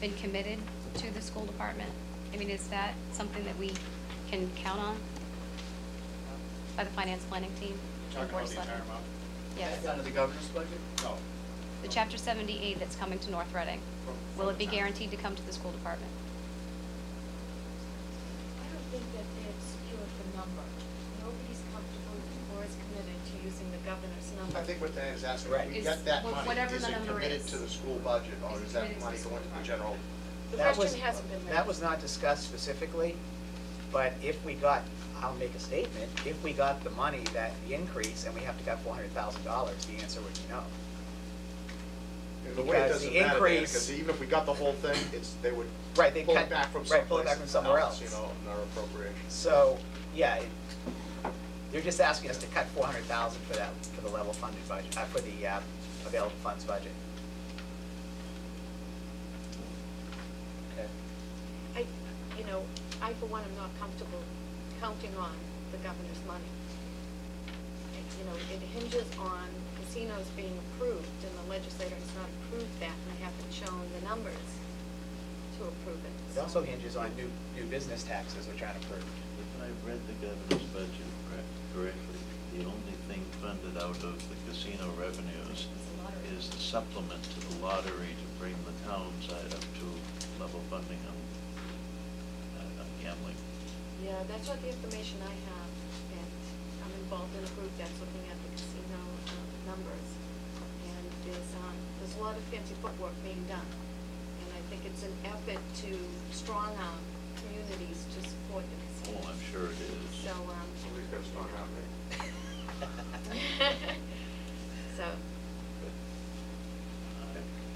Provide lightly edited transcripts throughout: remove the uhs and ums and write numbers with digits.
been committed to the school department? I mean, is that something that we can count on by the finance planning team? Talking about the entire amount? Yes. That's out of the governor's budget? No. The Chapter 70 that's coming to North Reading, will it be guaranteed to come to the school department? I don't think that it's secured the number. Nobody's comfortable or is committed to using the governor's number. I think what Dan is asking, Right. if we get that money, Whatever is the it number committed is. to the school budget, or Is it is that committed to money the going to school the general? The That question was- hasn't been raised. That was not discussed specifically, but if we got, I'll make a statement, if we got the money, that the increase, and we have to get $400,000, the answer would be no. In a way, it Because doesn't the matter, Dan, increase- because even if we got the whole thing, they would Right, they pull cut- it back from right, pull it back from somewhere else. you know, in our appropriation. So, yeah, they're just asking us to cut $400,000 for that, for the level funded budget, for the available funds budget. Okay. I for one am not comfortable counting on the governor's money. It hinges on casinos being approved, and the legislator has not approved that, and they haven't shown the numbers to approve it. It also hinges on new business taxes we're trying to approve. If I've read the governor's budget correctly, the only thing funded out of the casino revenues is the supplement to the lottery to bring the town side up to level funding on gambling. Yeah, that's what the information I have, and I'm involved in a group that's looking at the casino numbers, and there's a lot of fancy footwork being done, and I think it's an effort to strong arm communities to support the casino. Oh, I'm sure it is. So, Somebody's got to strong out there. so,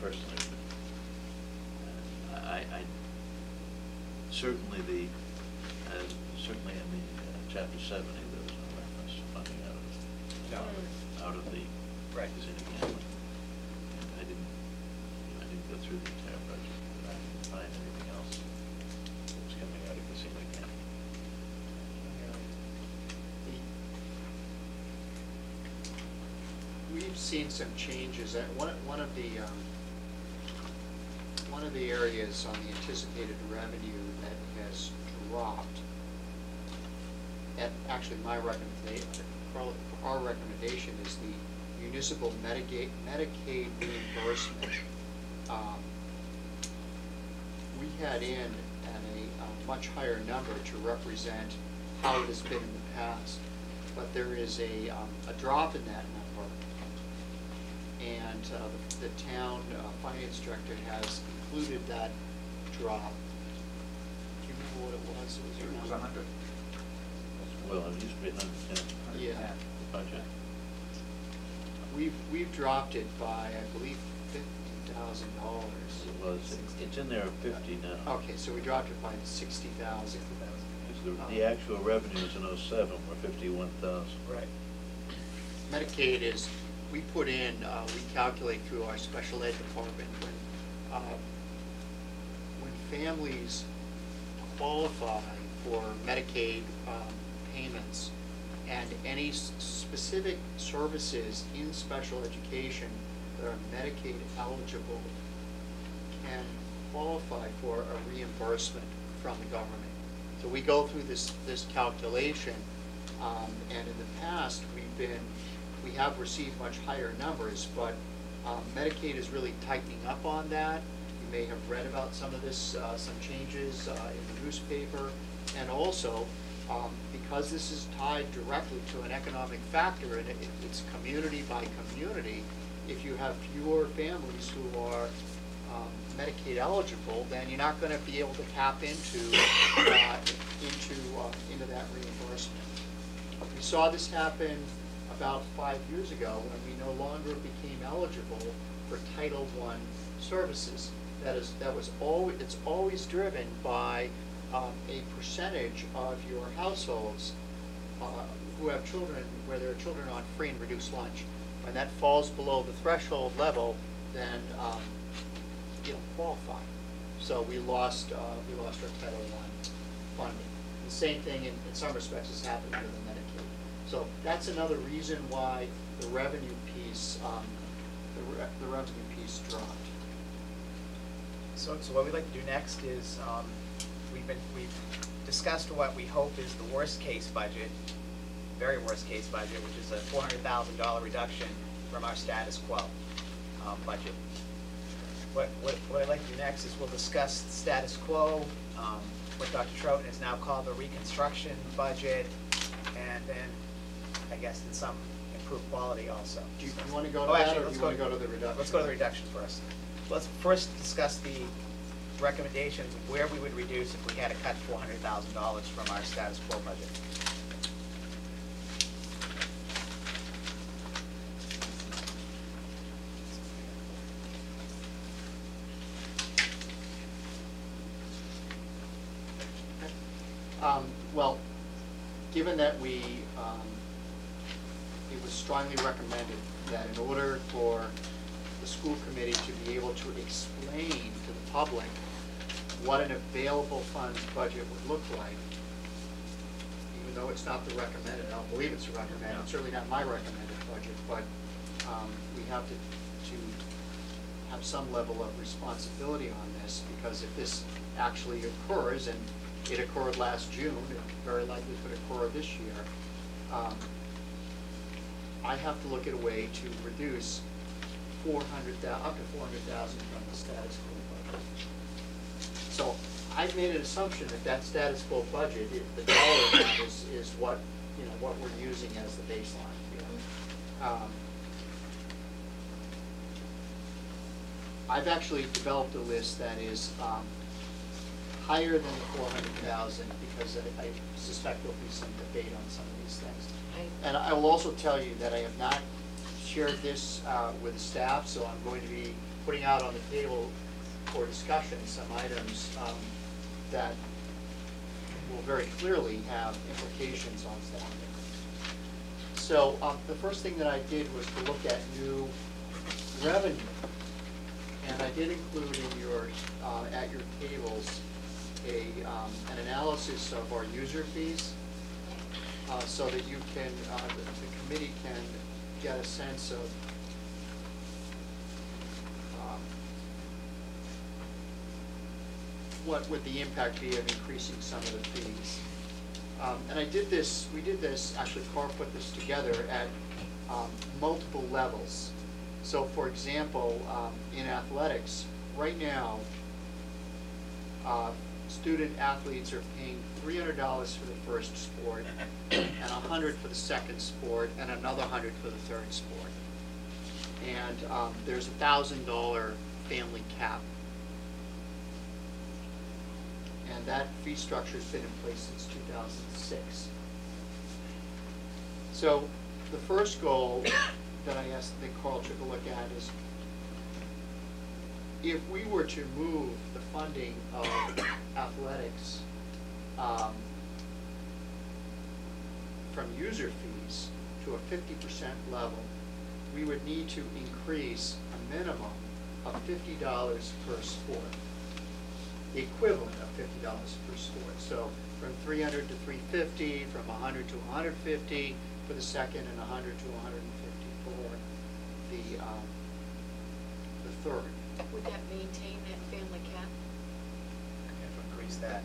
Personally, I certainly certainly in the Chapter 70, there was no reference to funding out of the Right. casino gambling. And I didn't go through the entire budget, but I didn't find anything else that was coming out of casino gambling. We've seen some changes. One of the areas on the anticipated revenue that has dropped, and actually our recommendation is the municipal Medicaid reimbursement. We had in at a much higher number to represent how it has been in the past, but there is a drop in that number. And the town finance director has included that drop. Do you remember what it was? It was 100. Well, it used to be 110. Yeah. The budget. We've dropped it by, I believe, $50,000. It was, it's in there at 50 now. Okay, so we dropped it by 60,000. The actual revenues in '07 were 51,000. Right. Medicaid is, we put in, we calculate through our special ed department when families qualify for Medicaid payments and any specific services in special education that are Medicaid eligible can qualify for a reimbursement from the government. So we go through this calculation, and in the past we have received much higher numbers, but Medicaid is really tightening up on that. You may have read about some of this, some changes in the newspaper, and also because this is tied directly to an economic factor, and it's community by community. If you have fewer families who are Medicaid eligible, then you're not going to be able to tap into that reimbursement. We saw this happen about 5 years ago when we no longer became eligible for Title I services. It's always driven by a percentage of your households who have children, where there are children on free and reduced lunch. When that falls below the threshold level, then you don't qualify. So we lost our Title I funding. The same thing in some respects has happened with the Medicaid. So that's another reason why the revenue piece, the revenue piece dropped. So what we'd like to do next is, we've discussed what we hope is the worst case budget, very worst case budget, which is a $400,000 reduction from our status quo budget. What I'd like to do next is we'll discuss the status quo, what Dr. Troughton has now called the reconstruction budget, and then, I guess, in some improved quality also. Do you want to go to Oh, that, actually, or do let's you want to go to the reduction? Let's go to the reduction first. Let's first discuss the recommendations of where we would reduce if we had to cut $400,000 from our status quo budget. Well, given that it was strongly recommended that in order for the school committee to be able to explain to the public what an available funds budget would look like, even though it's not the recommended, I don't believe it's the recommended, it's certainly not my recommended budget, but we have to have some level of responsibility on this, because if this actually occurs, and it occurred last June, it very likely could occur this year, I have to look at a way to reduce up to $400,000 from the status quo budget. So I've made an assumption that that status quo budget, the dollar amount is what, what we're using as the baseline here. I've actually developed a list that is higher than the 400,000, because I suspect there'll be some debate on some of these things. And I will also tell you that I have not shared this with the staff, so I'm going to be putting out on the table for discussion some items that will very clearly have implications on staffing. So the first thing that I did was to look at new revenue, and I did include in your at your tables an analysis of our user fees, so that you can the committee can get a sense of what would the impact be of increasing some of the fees. And we did this, actually Carl put this together at multiple levels. So for example, in athletics, right now, student athletes are paying $300 for the first sport, and $100 for the second sport, and another $100 for the third sport. And there's a $1,000 family cap. And that fee structure has been in place since 2006. So the first goal that I asked that Carl took a look at is, if we were to move the funding of athletics from user fees to a 50% level, we would need to increase a minimum of $50 per sport, the equivalent of $50 per sport. So from 300 to 350, from 100 to 150 for the second, and 100 to 150 for the third. Would that maintain that family cap? If we increase that,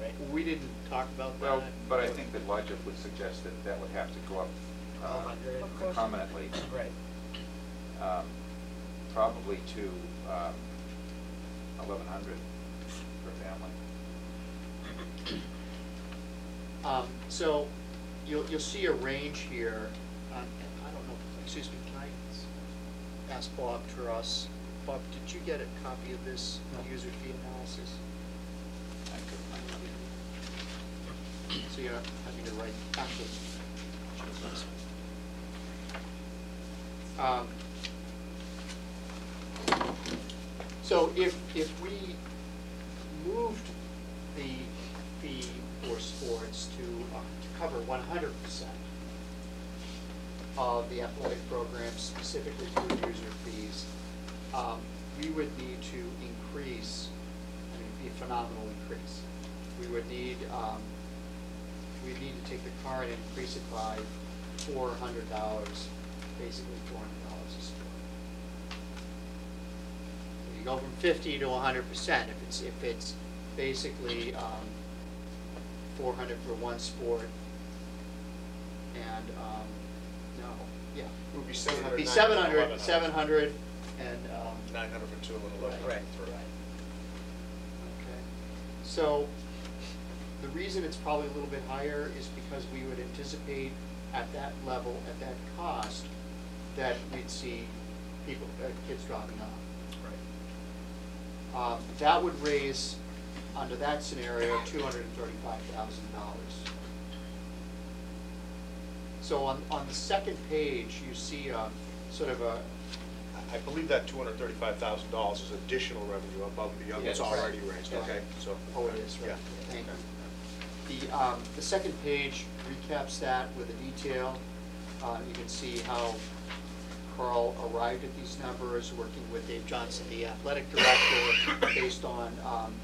right? We didn't talk about that. Well, but I think the logic would suggest that that would have to go up 1,200. Of course. concomitantly, Right. probably to 1,100 per family. So you'll see a range here. I don't know, excuse me, can I ask Bob Truss? Bob, did you get a copy of this user fee analysis? So you're not having to write, actually. So if we moved the fee for sports to cover 100% of the athletic program, specifically through user fees, we would need to increase, it'd be a phenomenal increase. We would need, we'd need to take the current and increase it by $400, basically $400 a sport. You go from 50 to 100% if it's basically 400 for one sport, and no, yeah. It would be It 700. would be 700, 700, and 900 for 2 and 1100 Right. for 3. Okay. So the reason it's probably a little bit higher is because we would anticipate at that level, at that cost, that we'd see people, kids dropping off. Right. That would raise, under that scenario, $235,000. So on the second page, you see sort of a, I believe that $235,000 is additional revenue above and beyond what's Yes. already raised. Yeah. Okay, so. oh, it is, right? Yeah. Thank you. The second page recaps that with a detail. You can see how Carl arrived at these numbers, working with Dave Johnson, the athletic director, based on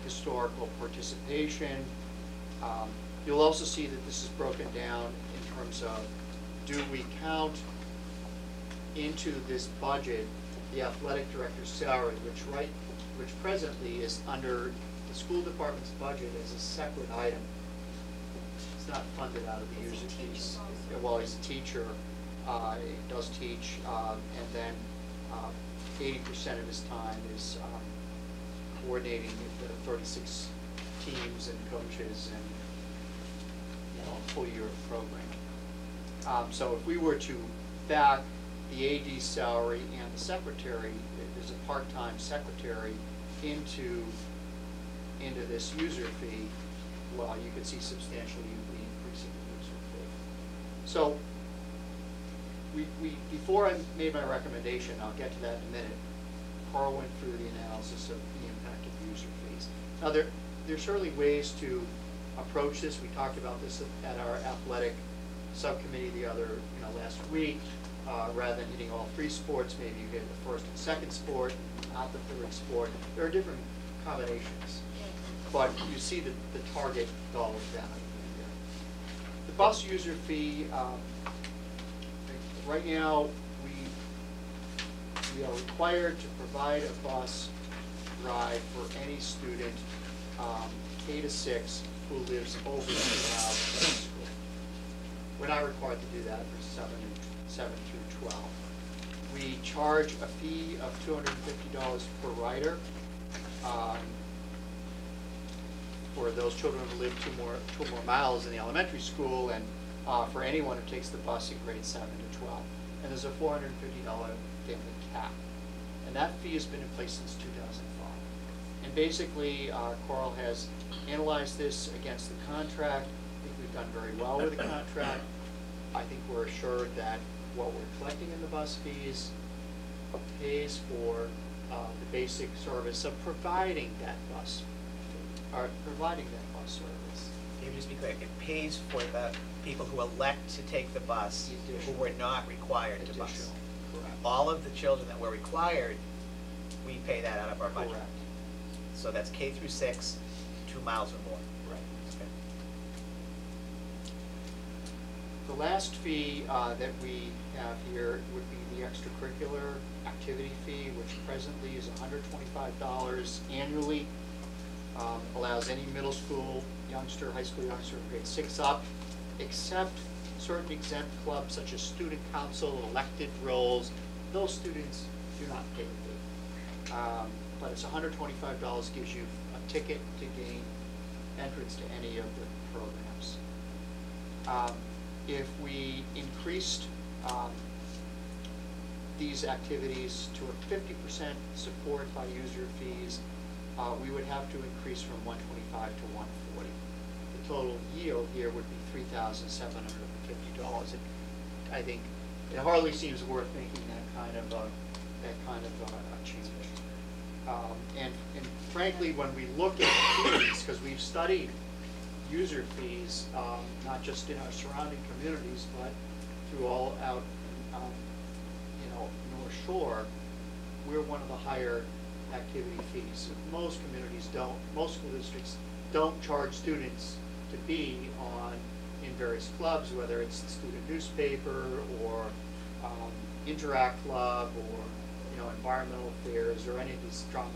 historical participation. You'll also see that this is broken down in terms of, do we count into this budget the athletic director's salary, which presently is under the school department's budget as a separate item. It's not funded out of the Is he user fees. teaching also? Yeah, well, he's a teacher, he does teach, and then 80% of his time is coordinating the 36 teams and coaches and, a full year of programming. So if we were to back the AD salary and the secretary, there's a part-time secretary into this user fee, well, you could see substantially the increasing the user fee. So before I made my recommendation, I'll get to that in a minute, Carl went through the analysis of the impact of user fees. Now there's certainly ways to approach this. We talked about this at our athletic subcommittee last week. Rather than hitting all 3 sports, maybe you hit the first and second sport, not the third sport. There are different combinations, but you see the target dollar value here. The bus user fee, right now, we are required to provide a bus ride for any student, K to 6, who lives over 2 miles from the school. We're not required to do that for 7 through 12. We charge a fee of $250 per rider for those children who live 2 more miles in the elementary school, and for anyone who takes the bus in grades 7 to 12. And there's a $450 family cap. And that fee has been in place since 2005. And basically, Carl has analyzed this against the contract. I think we've done very well with the contract. I think we're assured that what we're collecting in the bus fees pays for the basic service of providing that bus service. Can you just be clear, it pays for the people who elect to take the bus, who Additional. were not required to bus. Additional, correct. All of the children that were required, we pay that out of our budget. Correct. So that's K through 6, 2 miles or more. Right. Okay. The last fee that we have here would be the extracurricular activity fee, which presently is $125 annually. Allows any middle school youngster, high school youngster, grade 6 up, except certain exempt clubs such as student council, elected roles. Those students do not pay the fee. But it's $125, gives you a ticket to gain entrance to any of the programs. If we increased these activities to a 50% support by user fees, we would have to increase from 125 to 140. The total yield here would be $3,750. I think it hardly seems worth making that kind of a change. And frankly, when we look at fees, because we've studied user fees, not just in our surrounding communities, but through all out, North Shore, we're one of the higher activity fees. Most communities don't, most school districts don't charge students to be in various clubs, whether it's the student newspaper or Interact Club or you know, environmental affairs or any of these drama